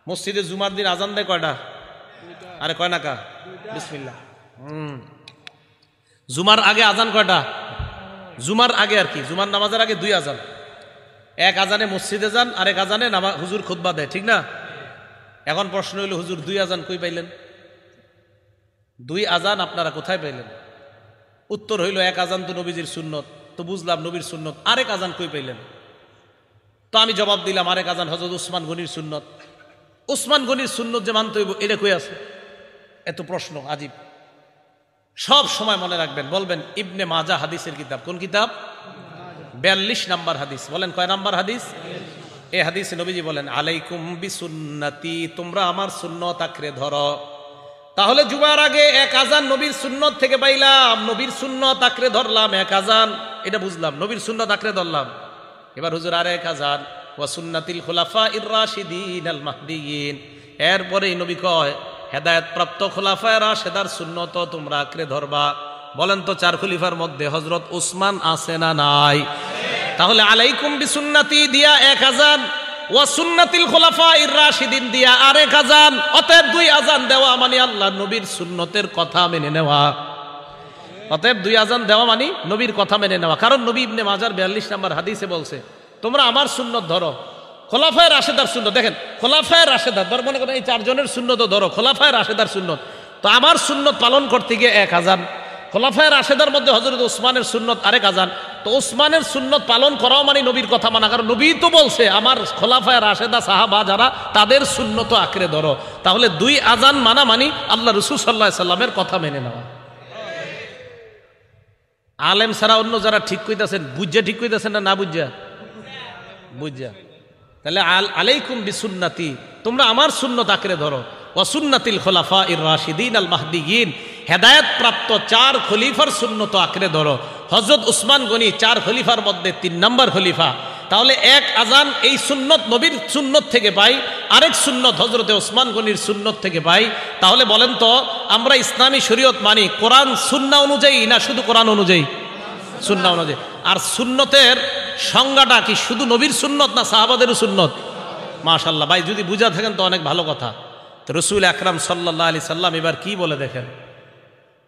মসজিদে জুমার দিন আজান দেয় কয়টা? আরে কয় না কা? বিসমিল্লাহ। জুমার আগে আজান কয়টা? জুমার আগে আর কি, জুমার নামাজের আগে 2 আজান। এক আজানে মসজিদে যান, আরেক আজানে হুজুর খুতবা দেয়, ঠিক না? এখন প্রশ্ন হইল, হুজুর 2 আজান কই পাইলেন? 2 আজান আপনারা কোথায় পাইলেন? উত্তর হইল, এক আজান তো নবীজির সুন্নত, তো বুঝলাম নবীর সুন্নত, আরেক আজান কই পাইলেন? তো আমি জবাব দিলাম, আরেক আজান হযরত উসমান গনির সুন্নত। উসমান গনির সুন্নত যে মানতে হইব, এটা কই আছে? এত প্রশ্ন আজীব। সব সময় মনে রাখবেন, বলবেন ইবনে মাজা হাদিসের কিতাব। কোন কিতাব? 42 নাম্বার হাদিস। বলেন কয় নাম্বার হাদিস? এই হাদিসে নবীজি বলেন, আলাইকুম বিসুন্নতি, তোমরা আমার সুন্নত আঁকড়ে ধরো। তাহলে জুমার আগে এক আজান নবীর সুন্নত থেকে পাইলাম, নবীর সুন্নত আঁকড়ে ধরলাম, এক আজান, এটা বুঝলাম, নবীর সুন্নত আঁকড়ে ধরলাম। এবার হুজুর আরেক আজান, ওয়া সুন্নাতিল খুলাফাইর রাশিদিন আল মাহদিয়িন। এরপরেই নবী কয়, হেদায়েত প্রাপ্ত খুলাফায়ে রাশিদার সুন্নত তোমরা আঁকড়ে ধরবা। বলেন তো 4 খলিফার মধ্যে হযরত উসমান আছে না নাই? তাহলে আলাইকুম বিসুন্নতি দিয়া এক আজান, ওয়া সুন্নাতিল খুলাফাইর রাশিদিন দিয়া আরেক আজান। অতএব 2 আজান দেওয়া মানে আল্লাহ নবীর সুন্নতের কথা মেনে নেওয়া। অতএব 2 আজান দেওয়া মানে নবীর কথা মেনে নেওয়া। কারণ নবী ইবনে মাজার 42 নম্বর হাদিসে বলছে, তোমরা আমার সুন্নত ধরো, খোলাফায়ে রাশেদার সুন্নত। দেখেন, খোলাফায়ে রাশেদার ধর, মনে করেন এই 4 জনের সুন্নত ধরো, খোলাফায়ে রাশেদার সুন্নত। তো আমার সুন্নত পালন করতে গিয়ে এক আজান, খোলাফায়ে রাশেদার মধ্যে হযরত উসমানের সুন্নত আরেক আজান। তো উসমানের সুন্নত পালন করাও মানে নবীর কথা মানা, কারণ নবী তো বলছে আমার খোলাফায়ে রাশেদা সাহাবা যারা, তাদের সুন্নত আঁকড়ে ধরো। তাহলে 2 আজান মানা মানে আল্লাহ রাসূল সাল্লাল্লাহু আলাইহি সাল্লামের কথা মেনে নেওয়া। আলেম ছাড়া অন্য যারা ঠিক কইতাছেন, বুঝা ঠিক কইতাছেন না বুঝা? বুঝা। তাহলে আলাইকুম বিসুন্নতি, তোমরা আমার সুন্নত আঁকড়ে ধরো, ওয়া সুন্নাতিল খুলাফাইর রাশিদিন আল মাহদিয়িন, হেদায়েত প্রাপ্ত 4 খলিফার সুন্নত আঁকড়ে ধরো। হযরত উসমান গনি 4 খলিফার মধ্যে 3 নম্বর খলিফা। তাহলে এক আজান এই সুন্নত নবীর সুন্নত থেকে পাই, আরেক সুন্নত হযরতে উসমান গনির সুন্নত থেকে পাই। তাহলে বলেন তো, আমরা ইসলামী শরীয়ত মানি কোরআন সুন্নাহ অনুযায়ী না শুধু কোরআন অনুযায়ী? সুন্নাহ অনুযায়ী। আর সুন্নতের সংজ্ঞাটা কি শুধু নবীর সুন্নত না সাহাবাদেরও সুন্নত? মাশাআল্লাহ ভাই, যদি বুঝা থাকেন তো অনেক ভালো কথা। তো রাসূল আকরাম সাল্লাল্লাহু আলাইহি সাল্লাম এবার কি বলে দেখেন।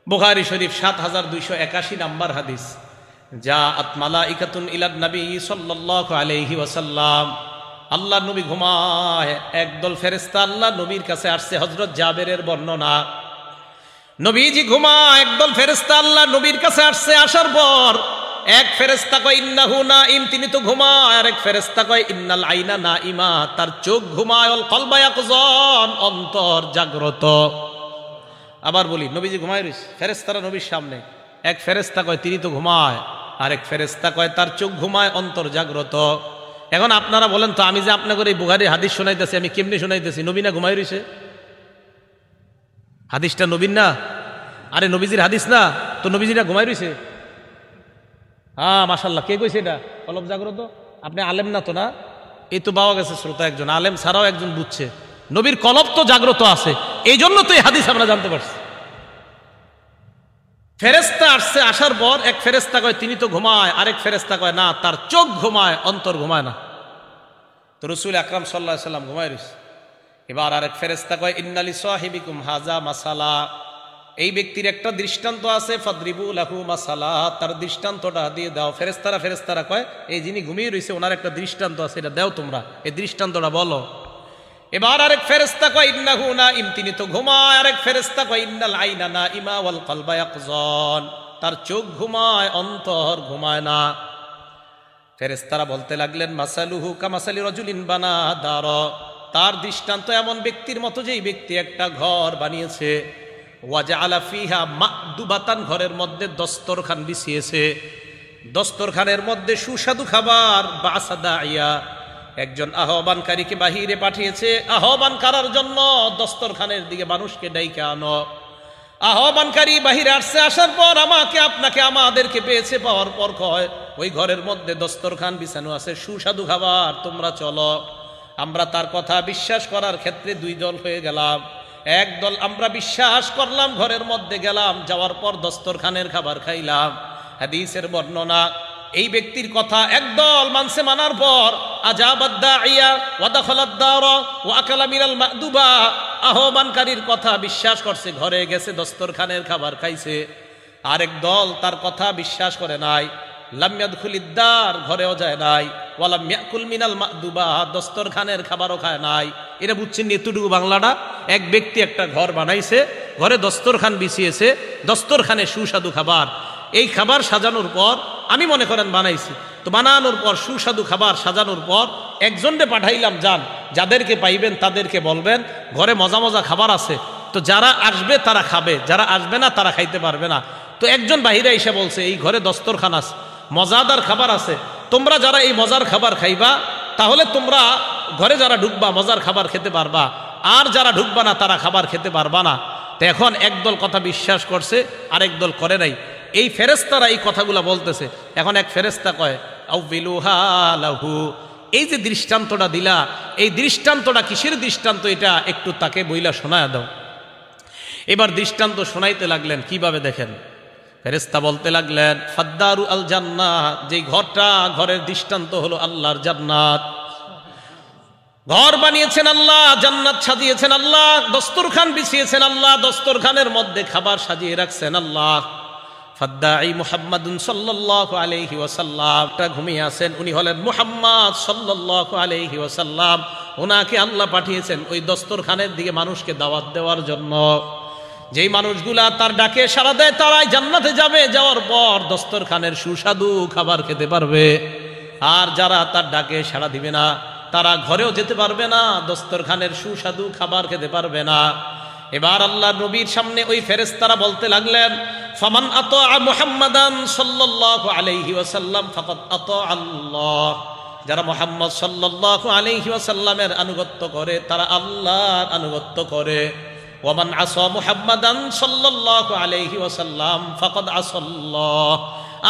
বুখারী শরীফ 7281 নাম্বার হাদিস, জাআত মালাইকাতুন ইলান নবী সাল্লাল্লাহু আলাইহি ওয়াসাল্লাম। আল্লাহ নবী ঘুমায়, একদল ফেরেশতা আল্লাহ নবীর কাছে আসছে। হযরত জাবেরের বর্ণনা, নবীজি ঘুমায়, একদল ফেরেশতা আল্লাহ নবীর কাছে আসছে। আসার পর এক ফেরেশতা কয় ইন্নাহু নাইম, তিনি তো ঘুমায়। আর এক ফেরেশতা কয় ইন্নাল আইনা নাইমা, তার চোখ ঘুমায়। অল কলবা ইয়াকযান, অন্তর জাগ্রত। আবার বলি, নবীজি ঘুমায় রইছে, ফেরেশতারা নবীর সামনে। এক ফেরেশতা কয় তিনি তো ঘুমায়, আর এক ফেরেশতা কয় তার চোখ ঘুমায়, অন্তর জাগ্রত। এখন আপনারা বলেন তো, আমি যে আপনাদের এই বুখারীর হাদিস শোনাইতেছি, আমি কেমনে শোনাইতেছি? নবী না ঘুমায় রইছে? হাদিসটা নবীর না? আরে নবীজির হাদিস না, তো নবীজিরা ঘুমায় রইছে? হ্যাঁ মাশাআল্লাহ, কে কইছে এটা? কলব জাগ্রত। আপনি আলেম না তো? না, এই তো পাওয়া গেছে শ্রোতা একজন, আলেম ছাড়াও একজন বুঝছে নবীর কলব তো জাগ্রত আছে, এই জন্য তো এই হাদিস আমরা জানতে পারছি। ফেরেশতা আসছে, আসার পর এক ফেরেশতা কয় তিনি তো ঘুমায়, আরেক ফেরেশতা কয় না, তার চোখ ঘুমায়, অন্তর ঘুমায় না। তো রাসূল আকরাম সাল্লাল্লাহু আলাইহি সাল্লাম ঘুমায় রইছে। এবার আরেক ফেরেশতা কয় ইন্নালি সাহিবিকুম হাযা মাসালা, এই ব্যক্তির একটা দৃষ্টান্ত আছে, ফাদরিবু লাহু মাসালা, তার দৃষ্টান্তটা দিয়ে দাও। ফেরেশতারা কয় এই যিনি ঘুমিয়ে রইছে ওনার একটা দৃষ্টান্ত আছে, এটা দাও তোমরা, এই দৃষ্টান্তটা বলো। এবার আরেক ফেরেশতা কয় ইন্নাহু নাইম, তিনি তো ঘুমায়। আরেক ফেরেশতা কয় ইন্নাল আইনা নাইমা ওয়াল কলবা ইয়াকযান, তার চোখ ঘুমায়, অন্তর ঘুমায় না। ফেরেশতারা বলতে লাগলেন মাসালুহু কামাসালি রাজুলিন বানা দার, তার দৃষ্টান্ত এমন ব্যক্তির মতো যেই ব্যক্তি একটা ঘর বানিয়েছে। ওয়াজআলা ফিহা মা'দুবাতান, ঘরের মধ্যে দস্তরখান বিছিয়েছে, দস্তরখানের মধ্যে সুস্বাদু খাবার। বাসাদাইয়া, একজন আহ্বানকারীকে বাহিরে পাঠিয়েছে আহ্বান করার জন্য, দস্তরখানের দিকে মানুষকে ডাইকে আনো। আহ্বানকারী বাহিরে আসছে, আসার পর আমাকে আপনাকে আমাদেরকে পেয়েছে, পাওয়ার পর কয় ওই ঘরের মধ্যে দস্তরখান বিছানো আছে, সুস্বাদু খাবার, তোমরা চলো। আমরা তার কথা বিশ্বাস করার ক্ষেত্রে 2 দল হয়ে গেলাম। এক দল আমরা বিশ্বাস করলাম, ঘরের মধ্যে গেলাম, যাওয়ার পর দস্তরখানের খাবার খাইলাম। হাদিসের বর্ণনা, এই ব্যক্তির কথা একদল মানছে, মানার পর আজাবাদ দাইয়া ওয়া দাখালাদ দারা ওয়া আকালা মিনাল মাদুবা, আহ্বানকারীর কথা বিশ্বাস করছে, ঘরে গেছে দস্তরখানের খাবার খাইছে। আরেক দল তার কথা বিশ্বাস করে নাই, লাম ইয়াদখুলিদ দার, ঘরেও যায় নাই, ওয়া লাম ইয়াকুল মিনাল মাদুবা, দস্তরখানের খাবারও খায় নাই। এটা বুঝছেন এতটুকু বাংলাটা? এক ব্যক্তি একটা ঘর বানাইছে, ঘরে দস্তরখান বিছিয়েছে, দস্তরখানে সুস্বাদু খাবার, এই খাবার সাজানোর পর আমি মনে করেন বানাইছি, তো বানানোর পর সুস্বাদু খাবার সাজানোর পর একজনকে পাঠাইলাম, যান যাদেরকে পাইবেন তাদেরকে বলবেন ঘরে মজা মজা খাবার আছে, তো যারা আসবে তারা খাবে, যারা আসবে না তারা খাইতে পারবে না। তো একজন বাহিরে এসে বলছে এই ঘরে দস্তরখান আছে, মজাদার খাবার আছে, তোমরা যারা এই মজার খাবার খাইবা তাহলে তোমরা ঘরে যারা ঢুকবা মজার খাবার খেতে পারবা, আর যারা ঢুকবা না তারা খাবার খেতে পারবা না। তো এখন একদল কথা বিশ্বাস করছে, আরেক দল করে নাই। এই ফেরেশতারা এই কথাগুলা বলতেছে। এখন এক ফেরেশতা কয় আউবিলুহা লাহু, এই যে দৃষ্টান্তটা দিলা, এই দৃষ্টান্তটা কিসের দৃষ্টান্ত, এটা একটু তাকে বইলা শোনায় দাও। এবার দৃষ্টান্ত শোনাইতে লাগলেন, কিভাবে দেখেন। ফেরেশতা বলতে লাগলেন ফাদ্দারু আল জান্নাহ, যে ঘরটা, ঘরের দৃষ্টান্ত হলো আল্লাহর জান্নাত। ঘর বানিয়েছেন আল্লাহ, জান্নাত সাজিয়েছেন আল্লাহ, দস্তরখান বিছিয়েছেন আল্লাহ, দস্তরখানের মধ্যে খাবার সাজিয়ে রাখছেন আল্লাহ। ফাদ্দাই মুহাম্মাদুন সাল্লাল্লাহু আলাইহি ওয়াসাল্লাম, ঘুমিয়ে আছেন, উনি হলেন মুহাম্মদ সাল্লাল্লাহু আলাইহি ওয়াসাল্লাম। ওনাকে আল্লাহ পাঠিয়েছেন ওই দস্তরখানের দিকে মানুষকে দাওয়াত দেওয়ার জন্য। যেই মানুষগুলা তার ডাকে সাড়া দেয় তারাই জান্নাতে যাবে, যাওয়ার পর দস্তরখানের সুস্বাদু খাবার খেতে পারবে। আর যারা তার ডাকে সাড়া দিবে না তারা ঘরেও যেতে পারবে না, দস্তরখানের সুস্বাদু খাবার খেতে পারবে না। এবার আল্লাহ নবীর সামনে ওই ফেরেশতারা বলতে লাগলেন ফামান আতা মুহাম্মাদান সাল্লাল্লাহু আলাইহি ওয়াসাল্লাম ফাকাদ আতা আল্লাহ, যারা মুহাম্মদ সাল্লাল্লাহু আলাইহি ওয়াসাল্লামের আনুগত্য করে তারা আল্লাহর আনুগত্য করে। ওয়ামান আসা মুহাম্মাদান সাল্লাল্লাহু আলাইহি ওয়াসাল্লাম ফাকাদ আসাল্লাহ,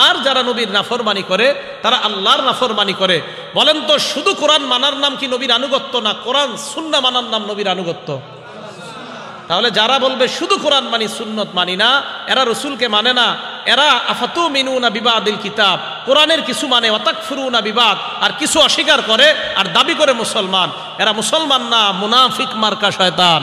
আর যারা নবীর নাফরমানি করে তারা আল্লাহর নাফরমানি করে। বলেন তো শুধু কোরআন মানার নাম কি নবীর আনুগত্য, না কোরআন সুন্নাহ মানার নাম নবীর আনুগত্য? তাহলে যারা বলবে শুধু কোরআন মানি সুন্নত মানি না, এরা রসুলকে মানে না, এরা আফাতুমিনুনা বিবাদিল কিতাব, কোরআনের কিছু মানে, ওয়াতাকফুরুনা বিবাদ, আর কিছু অস্বীকার করে আর দাবি করে মুসলমান। এরা মুসলমান না, মুনাফিক মার্কা শয়তান।